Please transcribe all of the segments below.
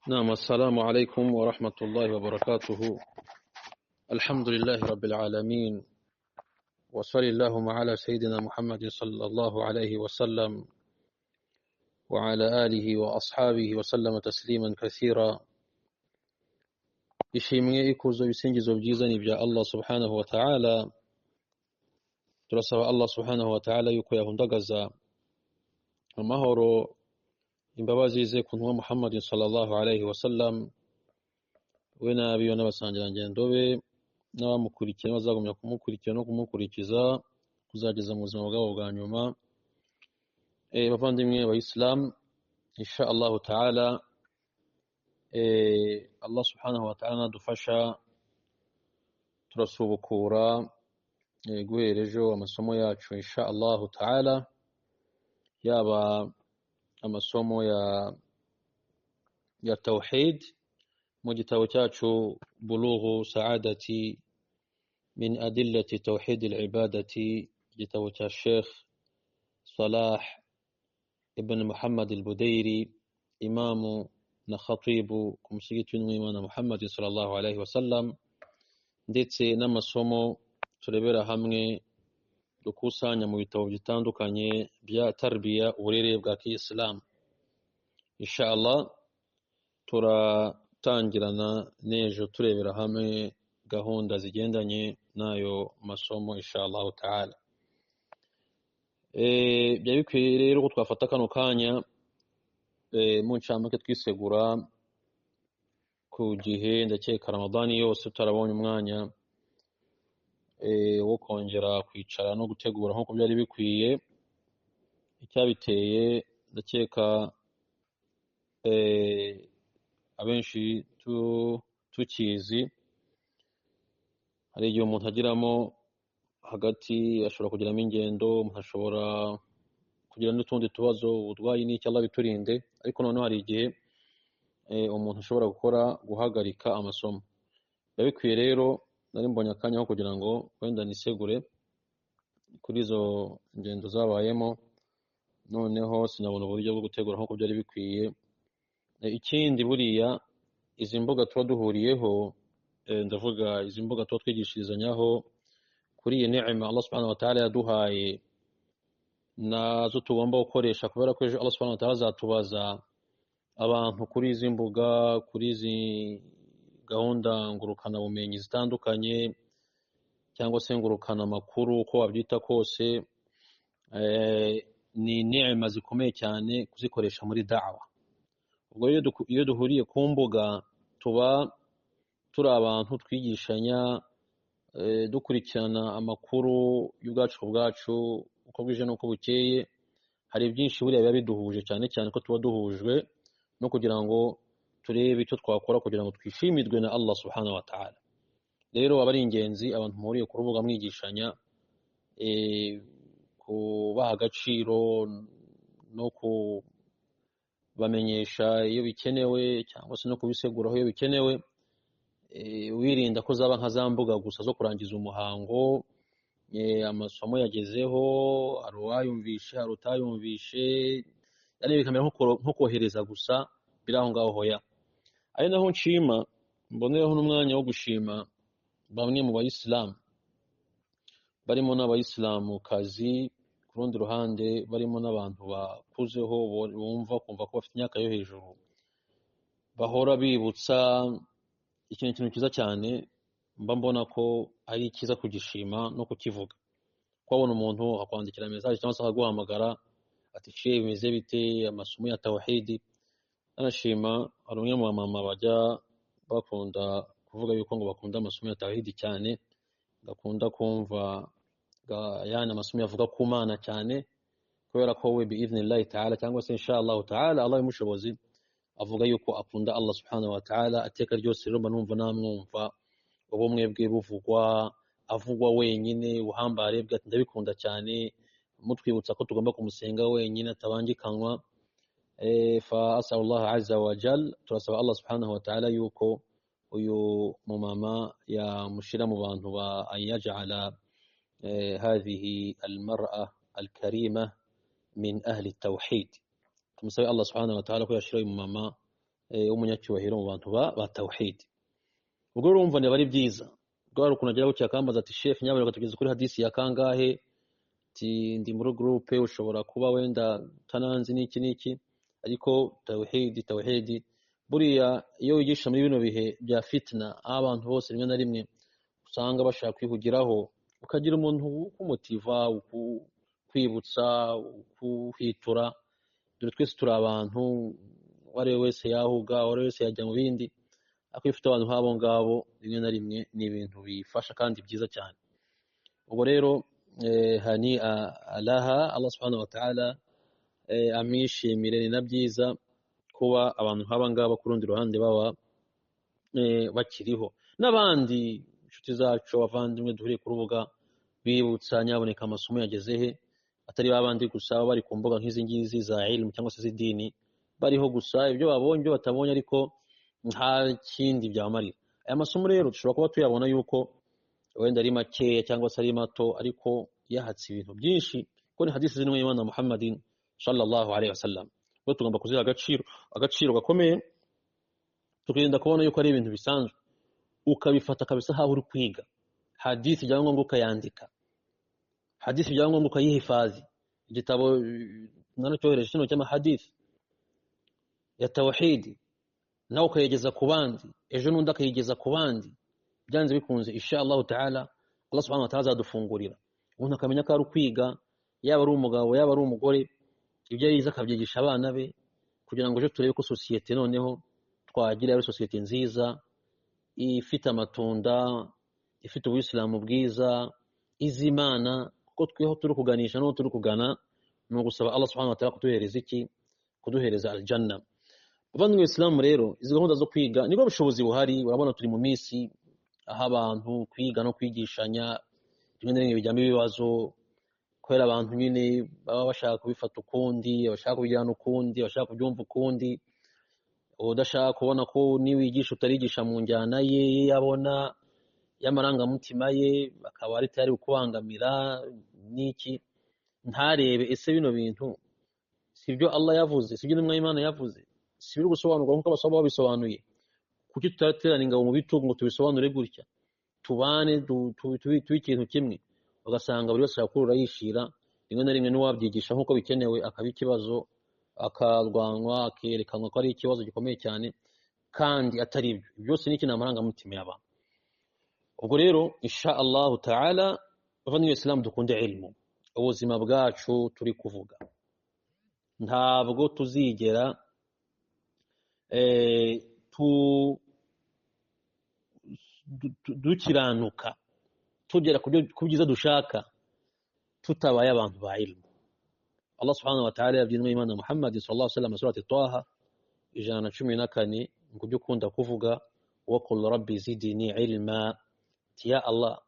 نعم، السلام عليكم ورحمة الله وبركاته. الحمد لله رب العالمين، وصلى اللهم على سيدنا محمد صلى الله عليه وسلم وعلى آله وأصحابه وسلم تسليما كثيرا. ishimwe ikuzo ibisingizo byiza ni bya Allah subhanahu wa ta'ala. Turasaba Allah subhanahu wa ta'ala yuko yahundagaza amahoro imbabazi ze ku ntumwa Muhammad sallallahu alayhi wa sallam, we n'abiyo n'abasangirangendo be n'abamukurikiye bazagumya kumukurikira no kumukurikiza kuzageza mu buzima bwabo bwa nyuma. Bavandimwe abayisilamu, insha Allah ta'ala Allah subhanahu wa ta'ala nadufasha turasubukura guhera ejo amasomo yacu insha Allah ta'ala, yaba amasomo ya tawhid mu gitabo cyacu bulughu sa'adati min adillati tawhid al-ibadati, igitabo cya Sheikh Salah ibn Muhammad al-Budayri, imamu na khatibu ku musigiti w'Imana Muhammad sallallahu alayhi wa sallam, ndetse n'amasomo turebera hamwe dukusanya mu bitabo bitandukanye bya tarbiya, uburere bwa Kiislamu. Insha Allah turatangirana n'ejo turebera hamwe gahunda zigendanye n'ayo masomo insha Allah ta'ala. Byari bikwiye rero ko twafata kano kanya mu ncamake twisegura ku gihe ndakeka Ramadani yose tutarabonye umwanya wo kongera kwicara no gutegura nk'uko byari bikwiye. Icyabiteye ndakeka abenshi tukizi. Hari igihe umuntu agiramo hagati, ashobora kugiramo ingendo, umuntu ashobora kugira n'utundi tubazo, uburwayi n'icyo Allah biturinde, ariko noneho hari igihe umuntu ashobora guhagarika amasomo. Biba bikwiye rero, nari mbonye akanya ko kugira ngo wenda nisegure kuri izo ngendo zabayemo, noneho sinabona uburyo bwo gutegura nk'uko byari bikwiye. Ikindi buriya izi mbuga tuba duhuriyeho, ndavuga izi mbuga tuba twigishirizanyaho kuri iyi ni'ima Allah subhanahu wa ta'ala yaduhaye, nazo tugomba gukoresha, kubera ko ejo Allah subhanahu wa ta'ala azatubaza abantu kuri izi mbuga, kuri izi gahunda ngurukana bumenyi zitandukanye cyangwa se ngurukana amakuru, uko wabyita kose. Ni ni'ima zikomeye cyane kuzikoresha muri da'wa. Ubwo iyo duhuriye ku mbuga tuba turi abantu twigishanya, dukurikirana amakuru y'ubwacu ku bwacu uko bwije n'uko bukeye. Hari byinshi buriya biba biduhuje, cyane cyane ko tuba duhujwe no kugira ngo turebe icyo twakora kugira ngo twishimirwe na Allah subhanahu wa ta'ala. Rero aba ari ingenzi abantu muhuriye ku rubuga mwigishanya kubaha agaciro no kubamenyesha iyo bikenewe, cyangwa se no kubiseguraho iyo bikenewe, wirinda ko zaba nka za mbuga gusa zo kurangiza umuhango. Amasomo yagezeho, hari uwayumvishe, hari utayumvishe, yani bikamera nko kohereza gusa, biri aho ngaho hoya. Ari naho nshima, mbonereho n'umwanya wo gushima bamwe mu bayisilamu, barimo n'abayisilamu kazi, ku rundi ruhande barimo n'abantu bakuzeho bumva kumva ko bafite imyaka yo hejuru, bahora bibutsa ikintu cyiza cyane. Mba mbona ko ari cyiza kugishima no kukivuga. Kwabona umuntu akwandikira message cyangwa se akaguhamagara ati "Shehe bimeze bite amasomo ya tawhid?" Anashima. Hari umwe mu mama bajya bakunda kuvuga yuko ngo bakunda amasomo ya tawhid cyane, gakunda kumva yani amasomo yavuga ku Mana cyane, kubera ko we bi'idhnillahi ta'ala cyangwa se insha Allah ta'ala, Allah y'umushobozi, avuga yuko akunda Allah subhanahu wa ta'ala. Ateka ryose rero numva namwumva ubumwe bwe buvugwa, avugwa wenyine, ubuhambare bwe, ati ndabikunda cyane, mutwibutsa ko tugomba kumusenga wenyine atabangikanwa. Fa as'alullah azza wa jal, turasaba Allah subhanahu wa ta'ala yuko uyu mumama yamushira mu bantu ba ayaj'ala hadhihi almar'a alkarima min ahli at-tawhid. Tumusabe Allah subhanahu wa ta'ala ko yashira uyu mumama umunyacyubahiro mu bantu ba tawhid. Ubwo urumva niba ari byiza ubwo hari ukuntu agira gutya akambaza ati sheikh nyamuneka tugeze kuri hadisi ya kangahe, ndi muri groupe ushobora kuba wenda tananzi n'iki ariko tawhid buriya iyo wigisha muri bino bihe bya fitna abantu bose rimwe na rimwe usanga bashaka kwihugiraho, ukagira umuntu kumutiva kwibutsa kuhitura, dore twese turi abantu, wari wese yahuga, wari wese yajya mu bindi, akwifite abantu nk'abo ngabo rimwe na rimwe ni ibintu bifasha kandi byiza cyane. Ubwo rero hani alaha Allah subhanahu wa ta'ala amwishimire, ni na byiza kuba abantu nk'aba ngaba ku rundi ruhande baba bakiriho. N'abandi inshuti zacu abavandimwe duhuriye ku rubuga bibutsa nyaboneka amasomo yageze he, atari babandi gusa bari ku mbuga nk'izi ngizi za ilmu cyangwa se z'idini, bariho gusa ibyo babonye ibyo batabonye ariko nta kindi byamarira. Aya masomo rero dushobora kuba tuyabona yuko wenda ari makeya cyangwa se ari mato, ariko yahatse ibintu byinshi, kuko ni hadisi z'intumwa y'Imana Muhammadin sallallahu alaihi wasallam. Ubwo tugomba kuziha agaciro gakomeye, tukirinda kubona yuko ari ibintu bisanzwe ukabifata kabisa haho uri kwiga hadisi byangwa ngo ukayandika, hadisi byangwa ngo ukayihifadhi. Igitabo naracyohereje kino cy'amahadisi ya tawhid nawe ukayegeza ku bandi, ejo n'undi akayigeza ku bandi, byanze bikunze insha Allah ta'ala Allah subhanahu wa ta'ala azadufungurira. Umuntu akamenya ko ari kwiga, yaba ari umugabo yaba ari umugore, ibyo yize akabyigisha abana be, kugira ngo ejo turebe ko societe noneho twagira ari societe nziza ifite amatunda, ifite ubuyisilamu bwiza, izimana, kuko tweho turi kuganisha no turi kugana no gusaba Allah subhanahu wa ta'ala kuduhereza iki, kuduhereza aljanna. Abandi mu Islam rero izi gahunda zo kwiga nibwo bushobozi buhari. Urabona turi mu minsi aho abantu kwiga no kwigishanya rimwe na rimwe bijyamo ibibazo, kubera abantu nyine baba bashaka kubifata ukundi, bashaka kubijyana ukundi, bashaka kubyumva ukundi, udashaka kubona ko niwigisha utarigisha mu njyana ye yabona y'amarangamutima ye, bakaba ari tayari kubangamira n'iki, ntarebe ese bino bintu sibyo Allah yavuze, sibyo n'umwami Imana yavuze, sibyo gusobanurwa nkuko abasaba babisobanuye. Kuki tutaterana ingabo mu bitugu ngo tubisobanure gutya, tubane tubi ikintu kimwe? Ugasanga buri wese akurura yishira, rimwe na rimwe n'uwabyigisha nkuko bikenewe akaba ikibazo, akarwanwa, akerekanwa ko ari ikibazo gikomeye cyane kandi atari ibyo. Byose ni ikintu amarangamutima y'abantu. Ubwo rero insha Allah ta'ala bavandimwe Islam dukunde ilmu, ubuzima bwacu turi kuvuga ntabwo tuzigera dukiranuka tugera ku byiza dushaka tutabaye abantu ba ilmu. Allah subhanahu wa ta'ala yabyinwe Imana Muhammad sallallahu alaihi wasallam surati Taha 114 ngo byo kunda kuvuga wa qul rabbi zidni ilma, ya Allah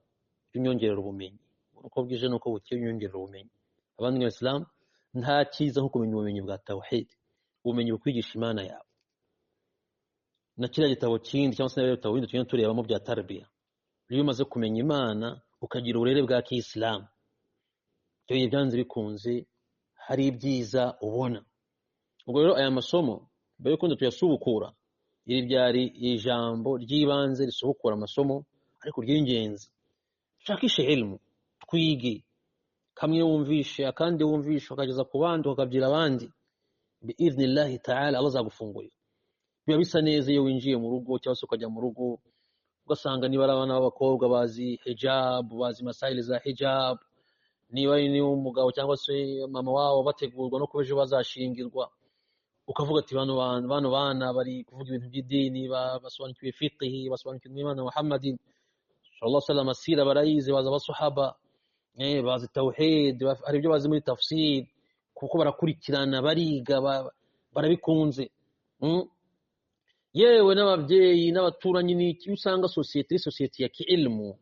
unyongerera ubumenyi, uko bwije nuko bukiye unyongerera ubumenyi. Abandi mu Islam nta cyiza nko kumenya ubumenyi bwa tawhid, ubumenyi bukwigisha Imana yawe. Na kiriya gitabo kindi cyangwa se n'ibitabo bindi tugenda turebamo bya tarbiya, iyo umaze kumenya Imana ukagira uburere bwa Kiislamu, ibyo byanze bikunze hari ibyiza ubona. Ubwo rero aya masomo mbere yuko tuyasubukura, iri byari ijambo ry'ibanze risubukura amasomo ariko ry'ingenzi. Shakishe ilmu, twige, kamwe wumvishe akandi wumvishe ukageza ku bandi ukabyira abandi, bi'idhnillahi ta'ala Allah azagufungurira. Biba bisa neza iyo winjiye mu rugo cyangwa se ukajya mu rugo ugasanga niba ari abana b'abakobwa bazi hijab, bazi masaili za hijab, niba ni umugabo cyangwa se mama wabo bategurwa no kubejo bazashingirwa, ukavuga ati bano bana bari kuvuga ibintu by'idini, basobanukiwe fiqh, basobanukiwe Imana Muhammadin sallallahu alaihi wasallam, asira barayizi, baza abasahaba, bazi tawhid, hari ibyo bazi muri tafsir, kuko barakurikirana bariga barabikunze. Yewe n'ababyeyi n'abaturanyi n'iki, usanga society ya kiilmu,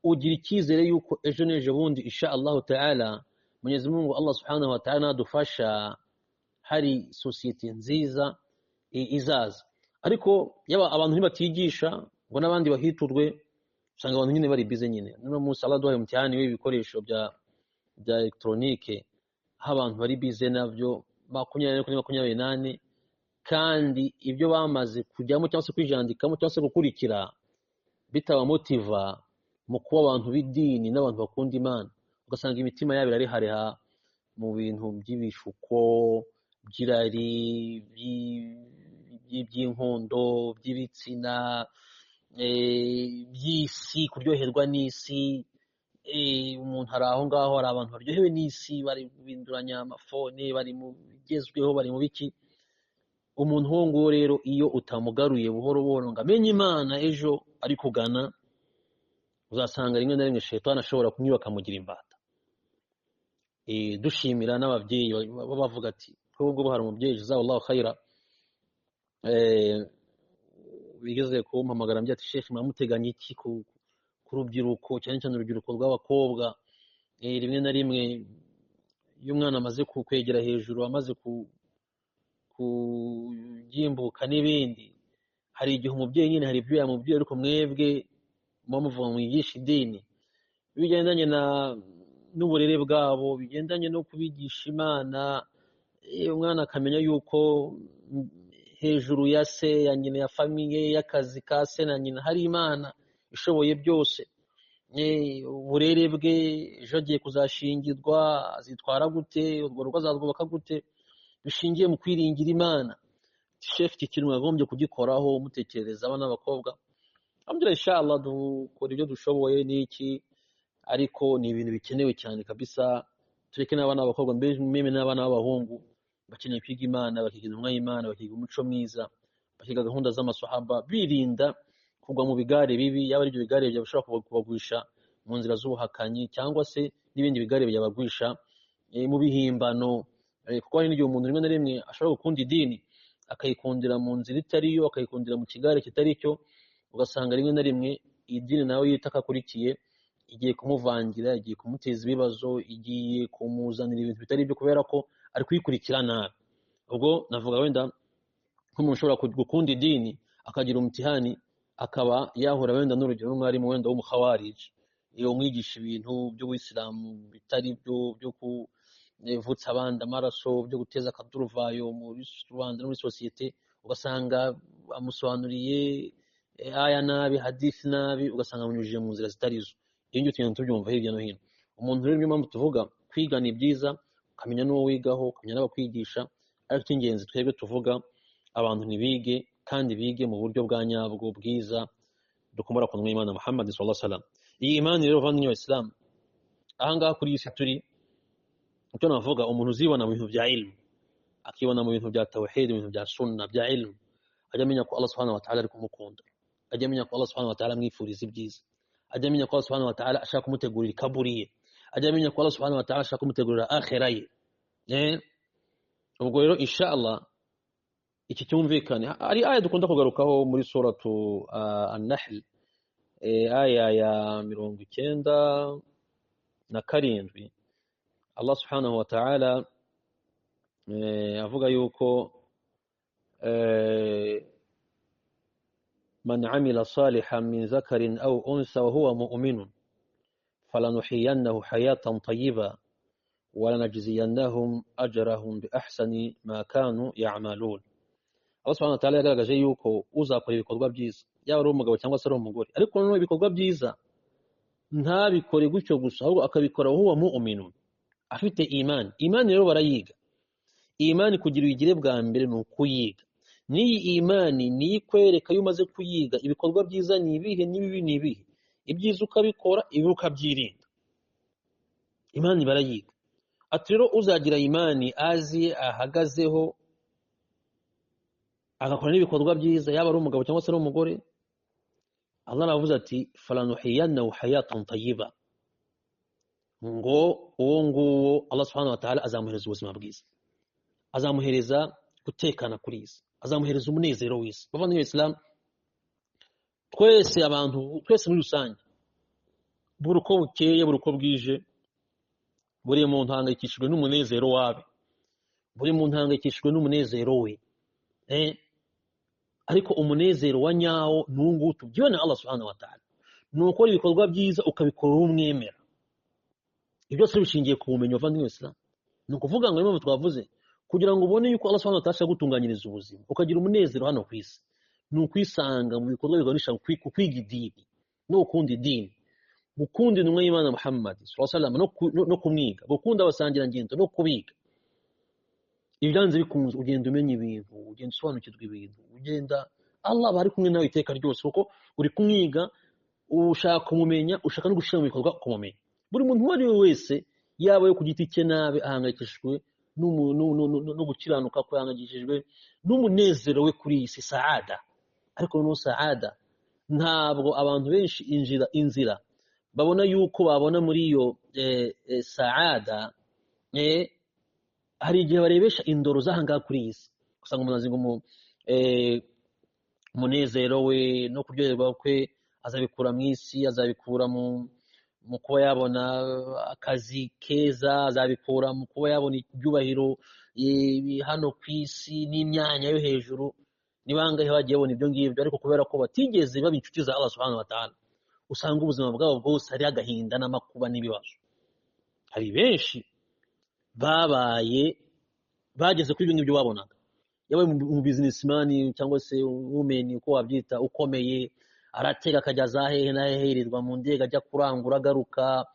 ugira icyizere yuko ejo n'ejo bundi insha Allah ta'ala Mwenyezi Mungu Allah subhanahu wa ta'ala adufasha, hari society nziza izaza. Ariko yaba abantu ntibatigisha ngo n'abandi bahiturwe, usanga abantu nyine bari bize nyine. Nino Musa Allah duhaye umutihani w'ibikoresho bya electronique, aho abantu bari bize nabyo 2028 kandi ibyo bamaze kujyamo cyangwa se kwijandikamo cyangwa se gukurikira bitabamotiva mu kuba abantu b'idini n'abantu bakunda Imana, ugasanga imitima yabo irarehareha mu bintu by'ibishuko, by'irari, by'inkondo, by'ibitsina, by'isi, kuryoherwa n'isi. Umuntu ari aho ngaho, hari abantu baryohewe n'isi, bari guhinduranya amafone, bari mu bigezweho, bari mu biki. Umuntu uwo nguwo rero iyo utamugaruye buhoro buhoro ngo amenye Imana ejo ari kugana, uzasanga rimwe na rimwe shetani ashobora kunyura akamugira imbata. Dushimira n'ababyeyi baba bavuga ati ahubwo hari umubyeyi jazakallahu khaira bigeze kumpamagara ambwira ati Sheikh muramuteganya iki ku rubyiruko, cyane cyane urubyiruko rw'abakobwa. Rimwe na rimwe iyo umwana amaze kwegera hejuru, amaze kugimbuka n'ibindi, hari igihe umubyeyi nyine hari ibyo yamubwira, ariko mwebwe muba muvuga mwigisha idini, bigendanye n'uburere bwabo, bigendanye no kubigisha Imana. Umwana akamenya yuko hejuru ya se, ya nyina, ya famiye, y'akazi ka se na nyina hari Imana ishoboye byose. Uburere bwe, ejo agiye kuzashingirwa, azitwara gute, urwo rugo azarwubaka gute, bishingiye mu kwiringira Imana. Sheikh, iki kintu mwagombye kugikoraho mutekereza abana b'abakobwa. Alhamdulillah, inshallah dukora ibyo dushoboye n'iki, ariko ni ibintu bikenewe cyane kabisa. Tureke n'abana b'abakobwa, mbeme n'abana b'abahungu bakeneye kwiga Imana, bakiga intumwa y'Imana, bakiga umuco mwiza, bakiga gahunda z'amasahaba, birinda kugwa mu bigare bibi, yaba ari ibyo bigare byabashobora kubagwisha mu nzira z'ubuhakanyi, cyangwa se n'ibindi bigare byabagwisha mu bihimbano. Kuko hari n'igihe umuntu rimwe na rimwe ashobora gukunda idini akayikundira mu nzira itariyo, akayikundira mu kigare kitari cyo, ugasanga rimwe na rimwe idini nawe yita akakurikiye igiye kumuvangira, igiye kumuteza ibibazo, igiye kumuzanira ibintu bitari byo, kubera ko ari kuyikurikira nabi. Ubwo navuga wenda nk'umuntu ushobora gukunda idini akagira umutihani, akaba yahura wenda n'urugero n'umwarimu wenda w'umukhawariji, iyo umwigisha ibintu by'ubuyisilamu bitari byo kuvutsa abandi amaraso, byo guteza akaduruvayo muri rubanda no muri sosiyete, ugasanga amusobanuriye aya nabi, hadithi nabi, ugasanga amunyujije mu nzira zitari zo. Iyo ngiyo tugenda tubyumva hirya no hino. Umuntu rero niyo mpamvu tuvuga kwiga ni byiza, ukamenya n'uwo wigaho, ukamenya n'abakwigisha, ariko icy'ingenzi twebwe tuvuga abantu ntibige, kandi bige mu buryo bwa nyabwo bwiza dukomora ku ntumwa y'Imana Muhammad sallallahu alaihi wasallam. Iyi imani rero bavandimwe b'Islam, ahangaha kuri iyi si turi, icyo navuga, umuntu uzibona mu bintu bya ilmu, akibona mu bintu bya tawhid, mu bintu bya sunna, bya ilmu, ajya amenya ko Allah subhanahu wa ta'ala ari kumukunda, ajya amenya ko Allah subhanahu wa ta'ala amwifuriza ibyiza, ajya amenya ko Allah subhanahu wa ta'ala ashaka kumutegurira kaburi ye, ajya amenya ko Allah subhanahu wa ta'ala ashaka kumutegurira akhira ye. Ubwo rero inshallah iki cyumvikane. Ari aya dukunda kugarukaho muri suratu an-Nahl, aya ya 97, Allah subhanahu wa ta'ala avuga yuko man amila salihan min zakarin aw unsa wa huwa mu'minun falanuhyiyannahu hayatan tayyiba wa lanajziyannahum ajrahum bi ahsani ma kanu ya'malun. Allah subhanahu wa ta'ala yagaragaje yuko uzakora ibikorwa byiza, yaba ari umugabo cyangwa se ari umugore, ariko noneho ibikorwa byiza ntabikore gutyo gusa, ahubwo akabikora huwa mu'minun, afite imani. Imani rero barayiga. Imani kugira uyigire bwa mbere ni ukuyiga. N'iyi imani niyo ikwereka iyo umaze kuyiga ibikorwa byiza ni ibihe n'ibibi ni ibihe, ibyiza ukabikora, ibi ukabyirinda. Imani barayiga. Ati rero uzagira imani azi ahagazeho, agakora n'ibikorwa byiza, yaba ari umugabo cyangwa se ari umugore, Allah aravuze ati falanuhyiyannahu hayatan tayyiba, ngo uwo nguwo Allah subhanahu wa ta'ala azamuhereza ubuzima bwiza, azamuhereza gutekana kuri isi, azamuhereza umunezero w'isi. Bavandimwe b'Islam, twese abantu, twese muri rusange, buri uko bukeye buri uko bwije, buri muntu ahangayikishijwe n'umunezero wawe, buri muntu ahangayikishijwe n'umunezero we. Ariko umunezero wa nyawo n'uwo tubyiwe na Allah subhanahu wa ta'ala ni ukora ibikorwa byiza ukabikora umwemera. Ibyo byose bishingiye ku bumenyi bavandimwe b'Islam. Ni ukuvuga ngo impamvu twavuze kugira ngo ubone yuko Allah subhanahu wa ta'ala gutunganyiriza ubuzima ukagira umunezero hano ku isi ni ukwisanga mu bikorwa biganisha ku kwiga idini no gukunda idini, gukunda intumwa y'Imana Muhammad sallallahu alaihi wasallam no kumwiga, gukunda abasangira ngendo no kubiga. Ibyanze bikunze ugenda umenya ibintu, ugenda usobanukirwa ibintu, ugenda Allah bari kumwe nawe iteka ryose kuko uri kumwiga, ushaka kumumenya, ushaka no gushira mu bikorwa kumumenya. Buri muntu uwo ari we wese yaba yo ku giti cye nabe ahangayikishijwe no gukiranuka ko ahangayikishijwe n'umunezero we kuri iyi si saada. Ariko no saada ntabwo abantu benshi inzira babona yuko babona muri iyo saada hari igihe barebesha indoro zahanga kuri iyi si, usanga umuntu azinga umunezero we no kuryoherwa kwe azabikura mu isi, azabikura mu kuba yabona akazi keza, azabikura mu kuba yabona ibyubahiro hano ku isi n'imyanya yo hejuru. Ni bangahe bagiye babona ibyo ngibyo, ariko kubera ko batigeze baba inshuti za Allah subhanahu wa ta'ala, usanga ubuzima bwabo bwose ari agahinda n'amakuba n'ibibazo. Hari benshi bageze kuri ibyo ngibyo babonaga, yabaye mu businessman cyangwa se women uko wabyita ukomeye, aratega akajya za hehe na heherezwa mu ndege ajya kurangura agaruka,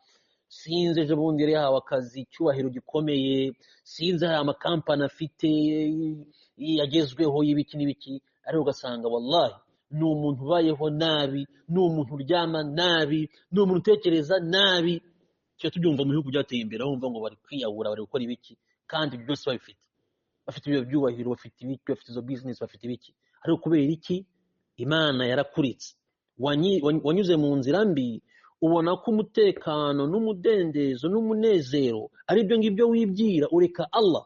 sinze ejo bundi yari yahawe akazi icyubahiro gikomeye, sinze hari amakampani afite yagezweho y'ibiki n'ibiki, ariko ugasanga wallahi ni umuntu ubayeho nabi, ni umuntu uryama nabi, ni umuntu utekereza nabi. Cyo tubyumva mu bihugu byateye imbere, wumva ngo bari kwiyahura, bari gukora ibiki, kandi byose bafite ibyo byubahiro, bafite ibiki, bafite izo business, bafite ibiki. Ariko kubera iki? Imana yarakuritse, wanyuze mu nzira mbi, ubona ko umutekano n'umudendezo n'umunezero ari byo ngibyo wibwira, ureka Allah.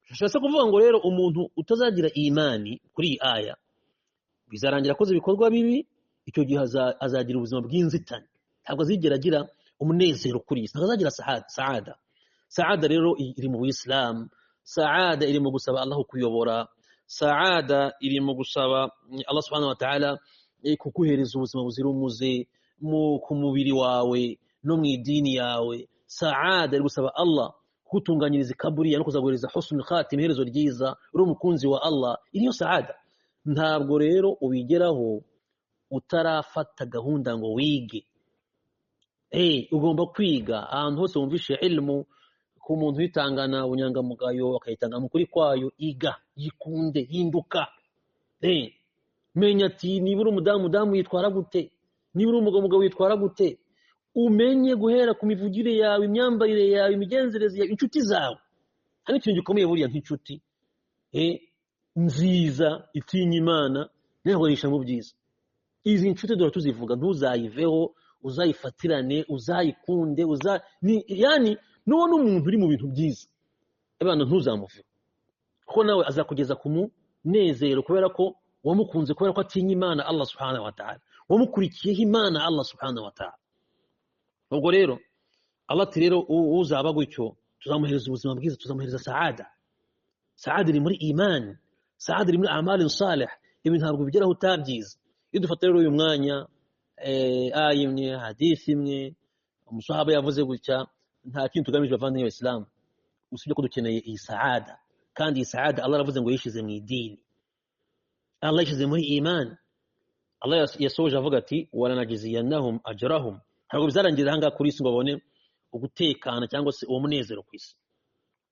Bishatse kuvuga ngo rero umuntu utazagira imani kuri iyi aya bizarangira akoze ibikorwa bibi, icyo gihe azagira ubuzima bw'inzitane, ntabwo azigera agira umunezero kuri iyi, ntabwo azagira saada. Rero iri mu Islam, saada iri mu gusaba Allah kuyobora, saada iri mu gusaba Allah subhanahu wa ta'ala kukuhereza ubuzima buzira umuze ku mubiri wawe no mu idini yawe. Saada iri gusaba Allah kutunganyiriza kaburiya no kuzaguhereza husnul khatim, iherezo ryiza, uri umukunzi wa Allah. Iriyo saada. Ntabwo rero ubigeraho utarafata gahunda ngo wige. Ugomba kwiga ahantu hose wumvishe ilmu, ku muntu witangana ubunyangamugayo akayitanga mu kuri kwayo, iga, yikunde, hinduka. Menya ati niba uri umudamu yitwara gute, niba uri umugabo yitwara gute. Umenye guhera ku mivugire yawe, imyambarire yawe, imigenzereze yawe, inshuti zawe. Hari ikintu gikomeye buriya nk'inshuti nziza itinya Imana n'ahorisha mu byiza. Izi nshuti dore tuzivuga, ntuzayiveho, uzayifatirane, uzayikunde, yani nubona umuntu uri mu bintu byiza, abana ntuzamuve, kuko nawe azakugeza ku munezero, kubera ko wamukunze, kubera ko atinya Imana Allah subhanahu wa ta'ala, wamukurikiyeho Imana Allah subhanahu wa ta'ala. Ubwo rero Allah ati rero uzaba gutyo tuzamuhereza ubuzima bwiza, tuzamuhereza saada iri muri imani, saada iri muri amali salih. Ibi ntabwo bigeraho utabyiza. Iyo dufata rero uyu mwanya aya imwe, hadisi imwe, umusahaba yavuze gutya, nta kintu tugamije bavandimwe b'Islam usibye ko dukeneye iyi saada. Kandi iyi saada Allah aravuze ngo yishize mu idini, Allah yishize muri imani. Allah yasoje avuga ati walanajziyannahum ajrahum. Ntabwo bizarangirira ahangaha kuri isi ngo babone ugutekana cyangwa se uwo munezero ku isi.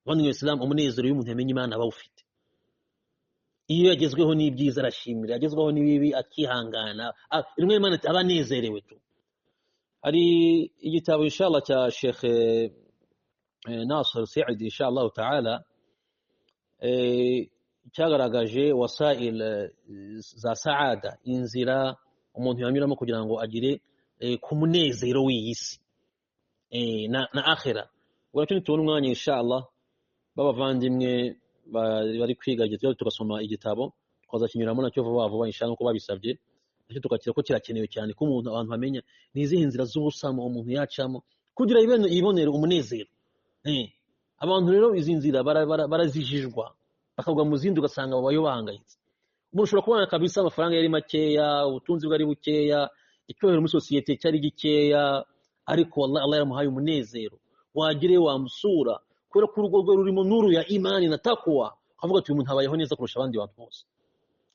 Bavandimwe b'Islam, umunezero y'umuntu yamenye Imana bawufite. Iyo yagezweho n'ibyiza arashimira, yagezweho n'ibibi akihangana, rimwe Imana ati abanezerewe tu. Hari igitabo inshallah cya Sheikh Nasir Saidi inshallah ta'ala cyagaragaje wasail za saada, inzira umuntu yanyuramo kugira ngo agire ku munezero w'iyisi na akhira. Uracyo tubona umwanya inshallah babavandimwe bari kwiga igitabo, tugasoma igitabo twazakinyuramo nacyo vuba inshallah uko babisabye, nacyo tukakira ko kirakenewe cyane ko umuntu abantu bamenya nizihe inzira z'ubusamo umuntu yacamo kugira yibonere umunezero. Abantu rero izi nzira barazijijwa, bakagwa mu zindi ugasanga babayo bahangayitse. Umuntu ushobora kubona kabisa amafaranga yari makeya, ubutunzi bwari bukeya, icyubahiro muri sosiyete cyari gikeya, ariko Allah yaramuhaye umunezero. Wagire wamusura kubera ko urugo rwe rurimo nuru ya imani na takwa, avuga ati uyu muntu abayeho neza kurusha abandi bantu bose.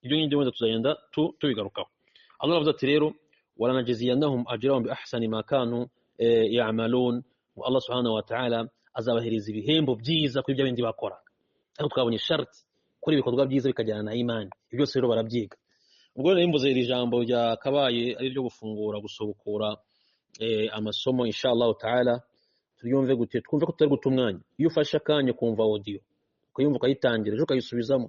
Ibyo ngibyo wenda tuzagenda tubigarukaho. Allah aravuze ati rero walanajziyannahum ajrahum bi ahsani ma kanu ya'malun, Allah subhanahu wa ta'ala azabahereza ibihembo byiza kuri bya bindi bakora. Ariko twabonye sharti kuri ibikorwa byiza bikajyana na imani. Ibyo byose rero barabyiga. Ubwo rero imbuze iri jambo rya kabaye ari ryo gufungura gusubukura amasomo inshallah ta'ala, turyumve gute, twumve ko tutari guta umwanya. Iyo ufashe akanya kumva audio ukayumva ukayitangira ejo ukayisubizamo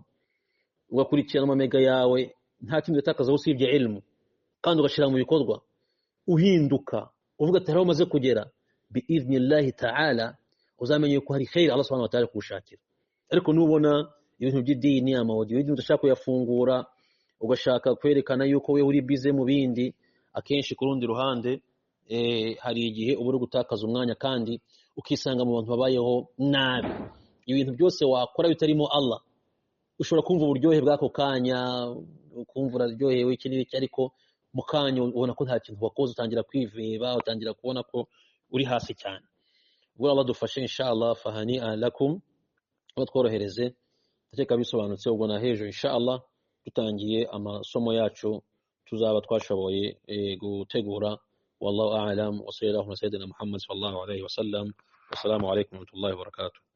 ugakurikirana amamega yawe nta kindi utakaza usibye ilmu, kandi ugashira mu bikorwa uhinduka uvuga ati haraho umaze kugera biidhnillahi ta'ala, uzamenye ko hari khair Allah subhanahu wa ta'ala kugushakira. Ariko nubona ibintu by'idini amaudio y'idini udashaka kuyafungura ugashaka kwerekana yuko we uri bize mu bindi, akenshi ku rundi ruhande hari igihe ubura gutakaza umwanya kandi ukisanga mu bantu babayeho nabi. Ibintu byose wakora bitarimo Allah, ushobora kumva uburyohe bw'ako kanya, ukumva uraryohewe iki n'iki, ariko mu kanya ubona ko nta kintu wakoze, utangira kwiveba, utangira kubona ko uri hasi cyane. Ubwo Allah dufashe inshallah, fahani alakum, tworohereze ndakeka bisobanutse. Ubwo na hejo inshallah dutangiye amasomo yacu tuzaba twashoboye gutegura. Wallahu a'lam wa sallallahu ala sayyidina Muhammad sallallahu alayhi wa sallam. Assalamu alaykum wa rahmatullahi wa barakatuh.